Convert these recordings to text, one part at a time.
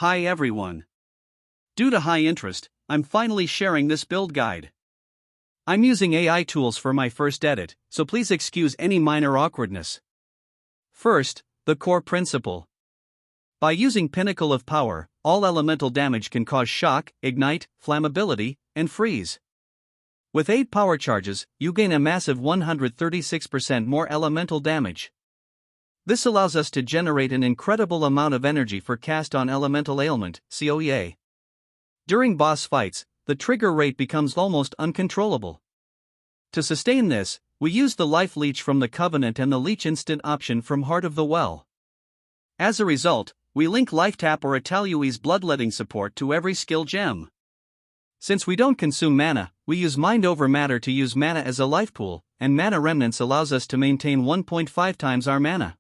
Hi everyone. Due to high interest, I'm finally sharing this build guide. I'm using AI tools for my first edit, so please excuse any minor awkwardness. First, the core principle. By using Pinnacle of Power, all elemental damage can cause shock, ignite, flammability, and freeze. With 8 power charges, you gain a massive 136% more elemental damage. This allows us to generate an incredible amount of energy for cast on elemental ailment, COEA. During boss fights, the trigger rate becomes almost uncontrollable. To sustain this, we use the Life Leech from the Covenant and the Leech Instant option from Heart of the Well. As a result, we link Life Tap or Atalui's Bloodletting support to every skill gem. Since we don't consume mana, we use Mind over Matter to use mana as a life pool, and Mana Remnants allows us to maintain 1.5 times our mana.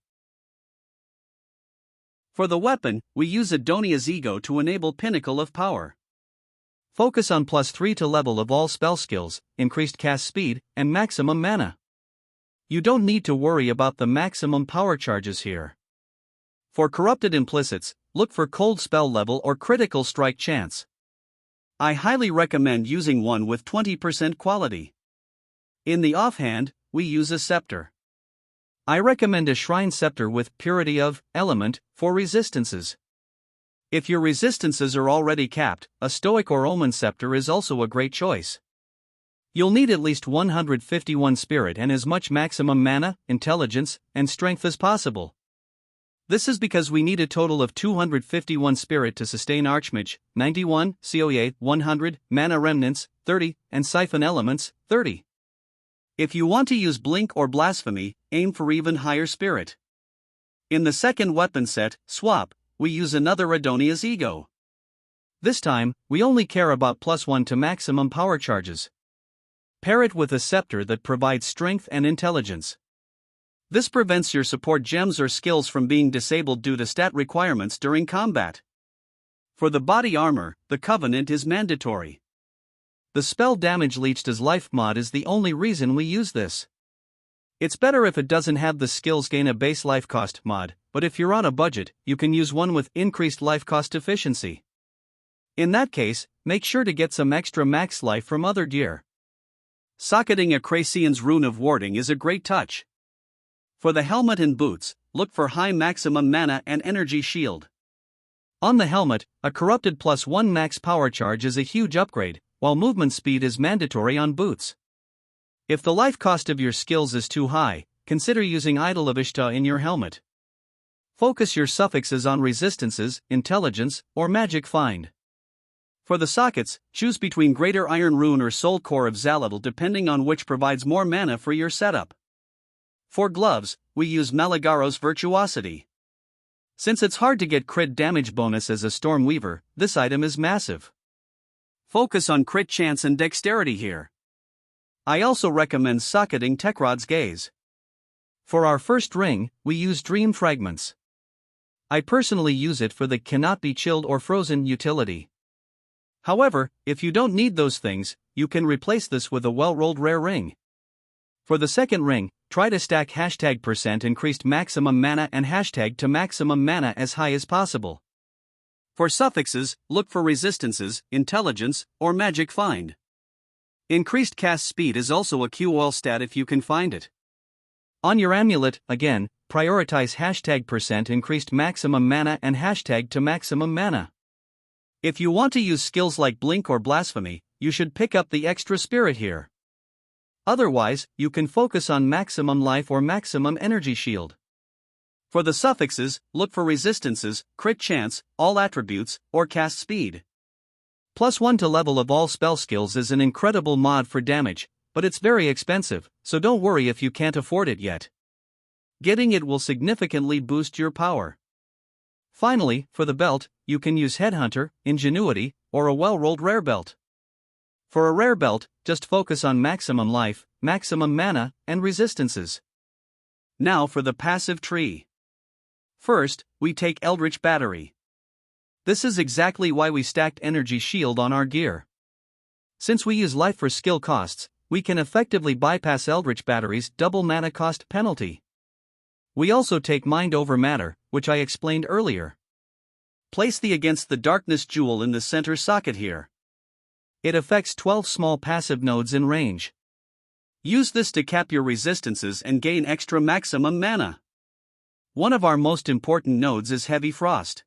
For the weapon, we use Adonia's Ego to enable Pinnacle of Power. Focus on +3 to level of all spell skills, increased cast speed, and maximum mana. You don't need to worry about the maximum power charges here. For corrupted implicits, look for cold spell level or critical strike chance. I highly recommend using one with 20% quality. In the offhand, we use a scepter. I recommend a Shrine Scepter with Purity of Element for resistances. If your resistances are already capped, a Stoic or Omen Scepter is also a great choice. You'll need at least 151 spirit and as much maximum mana, intelligence, and strength as possible. This is because we need a total of 251 spirit to sustain Archmage, 91, COEA, 100, Mana Remnants, 30, and Siphon Elements, 30. If you want to use Blink or Blasphemy, aim for even higher spirit. In the second weapon set, Swap, we use another Adonia's Ego. This time, we only care about +1 to maximum power charges. Pair it with a scepter that provides strength and intelligence. This prevents your support gems or skills from being disabled due to stat requirements during combat. For the body armor, the Covenant is mandatory. The spell damage leached as life mod is the only reason we use this. It's better if it doesn't have the skills gain a base life cost mod, but if you're on a budget, you can use one with increased life cost efficiency. In that case, make sure to get some extra max life from other gear. Socketing a Cracian's Rune of Warding is a great touch. For the helmet and boots, look for high maximum mana and energy shield. On the helmet, a corrupted +1 max power charge is a huge upgrade, while movement speed is mandatory on boots. If the life cost of your skills is too high, consider using Idol of Ishtar in your helmet. Focus your suffixes on resistances, intelligence, or magic find. For the sockets, choose between Greater Iron Rune or Soul Core of Zalidal depending on which provides more mana for your setup. For gloves, we use Malagaro's Virtuosity. Since it's hard to get crit damage bonus as a Stormweaver, this item is massive. Focus on crit chance and dexterity here. I also recommend socketing Tekrod's Gaze. For our first ring, we use Dream Fragments. I personally use it for the cannot be chilled or frozen utility. However, if you don't need those things, you can replace this with a well-rolled rare ring. For the second ring, try to stack #% increased maximum mana and # to maximum mana as high as possible. For suffixes, look for resistances, intelligence, or magic find. Increased cast speed is also a QOL stat if you can find it. On your amulet, again, prioritize #% increased maximum mana and # to maximum mana. If you want to use skills like Blink or Blasphemy, you should pick up the extra spirit here. Otherwise, you can focus on maximum life or maximum energy shield. For the suffixes, look for resistances, crit chance, all attributes, or cast speed. +1 to level of all spell skills is an incredible mod for damage, but it's very expensive, so don't worry if you can't afford it yet. Getting it will significantly boost your power. Finally, for the belt, you can use Headhunter, Ingenuity, or a well-rolled rare belt. For a rare belt, just focus on maximum life, maximum mana, and resistances. Now for the passive tree. First, we take Eldritch Battery. This is exactly why we stacked Energy Shield on our gear. Since we use life for skill costs, we can effectively bypass Eldritch Battery's double mana cost penalty. We also take Mind over Matter, which I explained earlier. Place the Against the Darkness jewel in the center socket here. It affects 12 small passive nodes in range. Use this to cap your resistances and gain extra maximum mana. One of our most important nodes is Heavy Frost.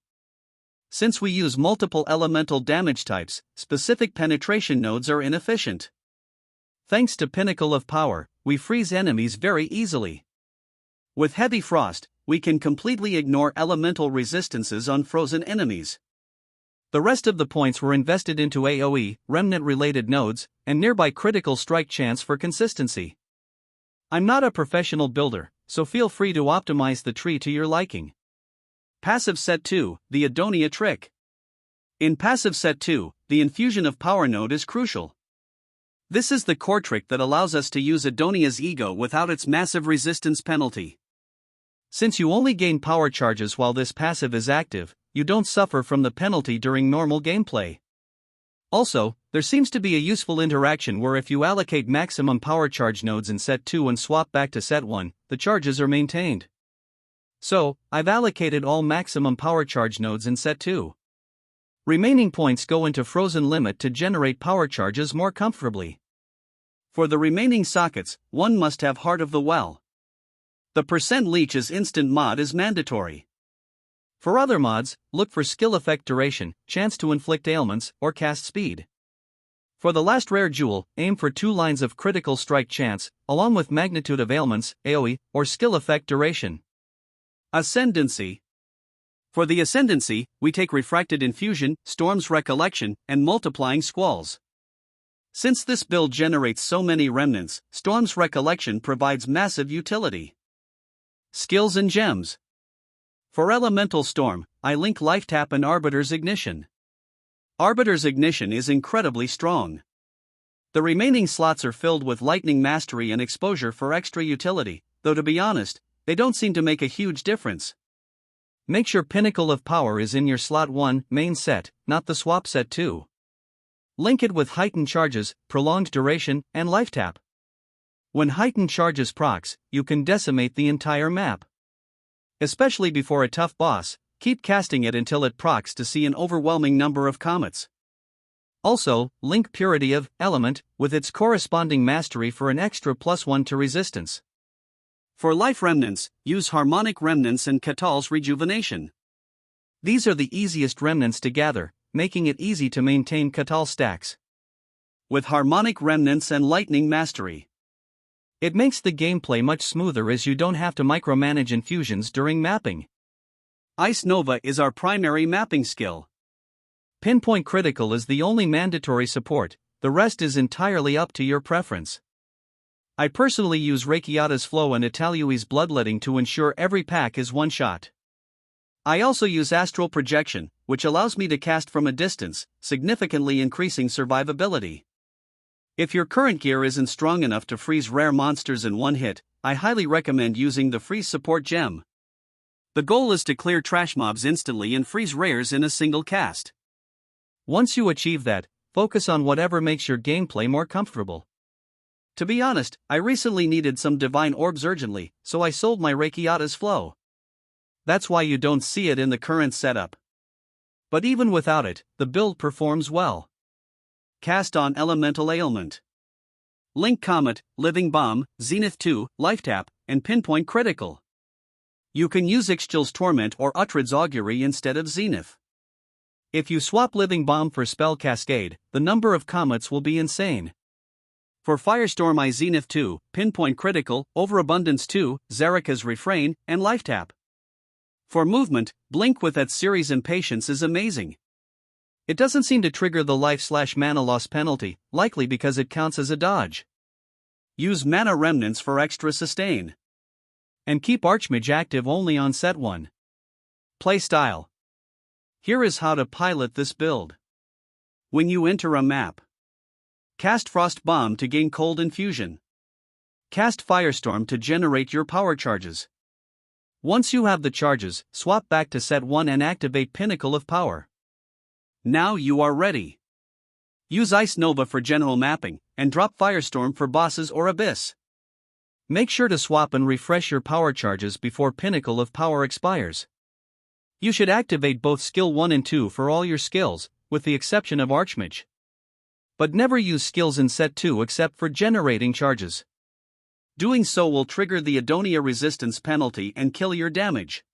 Since we use multiple elemental damage types, specific penetration nodes are inefficient. Thanks to Pinnacle of Power, we freeze enemies very easily. With Heavy Frost, we can completely ignore elemental resistances on frozen enemies. The rest of the points were invested into AoE, remnant-related nodes, and nearby critical strike chance for consistency. I'm not a professional builder, so feel free to optimize the tree to your liking. Passive Set 2, the Adonia trick. In Passive Set 2, the Infusion of Power node is crucial. This is the core trick that allows us to use Adonia's ego without its massive resistance penalty. Since you only gain power charges while this passive is active, you don't suffer from the penalty during normal gameplay. Also, there seems to be a useful interaction where if you allocate maximum power charge nodes in Set 2 and swap back to Set 1, the charges are maintained. So, I've allocated all maximum power charge nodes in Set 2. Remaining points go into Frozen Limit to generate power charges more comfortably. For the remaining sockets, one must have Heart of the Well. The % leech as instant mod is mandatory. For other mods, look for skill effect duration, chance to inflict ailments, or cast speed. For the last rare jewel, aim for 2 lines of critical strike chance, along with magnitude of ailments, AoE, or skill effect duration. Ascendancy. For the Ascendancy, we take Refracted Infusion, Storm's Recollection, and Multiplying Squalls. Since this build generates so many remnants, Storm's Recollection provides massive utility. Skills and Gems. For Elemental Storm, I link Life Tap and Arbiter's Ignition. Arbiter's Ignition is incredibly strong. The remaining slots are filled with Lightning Mastery and Exposure for extra utility, though to be honest, they don't seem to make a huge difference. Make sure Pinnacle of Power is in your Slot 1 main set, not the Swap Set 2. Link it with Heightened Charges, Prolonged Duration, and Life Tap. When Heightened Charges procs, you can decimate the entire map. Especially before a tough boss, keep casting it until it procs to see an overwhelming number of comets. Also, link Purity of Element with its corresponding mastery for an extra +1 to resistance. For life remnants, use Harmonic Remnants and Katal's Rejuvenation. These are the easiest remnants to gather, making it easy to maintain Katal stacks. With Harmonic Remnants and Lightning Mastery, it makes the gameplay much smoother as you don't have to micromanage infusions during mapping. Ice Nova is our primary mapping skill. Pinpoint Critical is the only mandatory support, the rest is entirely up to your preference. I personally use Rekiata's Flow and Italui's Bloodletting to ensure every pack is one shot. I also use Astral Projection, which allows me to cast from a distance, significantly increasing survivability. If your current gear isn't strong enough to freeze rare monsters in one hit, I highly recommend using the Freeze Support Gem. The goal is to clear trash mobs instantly and freeze rares in a single cast. Once you achieve that, focus on whatever makes your gameplay more comfortable. To be honest, I recently needed some Divine Orbs urgently, so I sold my Rekiata's Flow. That's why you don't see it in the current setup. But even without it, the build performs well. Cast on Elemental Ailment. Link Comet, Living Bomb, Zenith 2, Life Tap, and Pinpoint Critical. You can use Ixchel's Torment or Uhtred's Augury instead of Zenith. If you swap Living Bomb for Spell Cascade, the number of comets will be insane. For Firestorm, I Zenith 2, Pinpoint Critical, Overabundance 2, Zarika's Refrain, and Life Tap. For movement, Blink with that series Impatience is amazing. It doesn't seem to trigger the life/mana loss penalty, likely because it counts as a dodge. Use Mana Remnants for extra sustain. And keep Archmage active only on Set 1. Playstyle. Here is how to pilot this build. When you enter a map, cast Frost Bomb to gain Cold Infusion. Cast Firestorm to generate your power charges. Once you have the charges, swap back to Set 1 and activate Pinnacle of Power. Now you are ready. Use Ice Nova for general mapping, and drop Firestorm for bosses or Abyss. Make sure to swap and refresh your power charges before Pinnacle of Power expires. You should activate both skill 1 and 2 for all your skills, with the exception of Archmage. But never use skills in set 2 except for generating charges. Doing so will trigger the Adonia resistance penalty and kill your damage.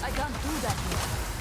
I can't do that yet.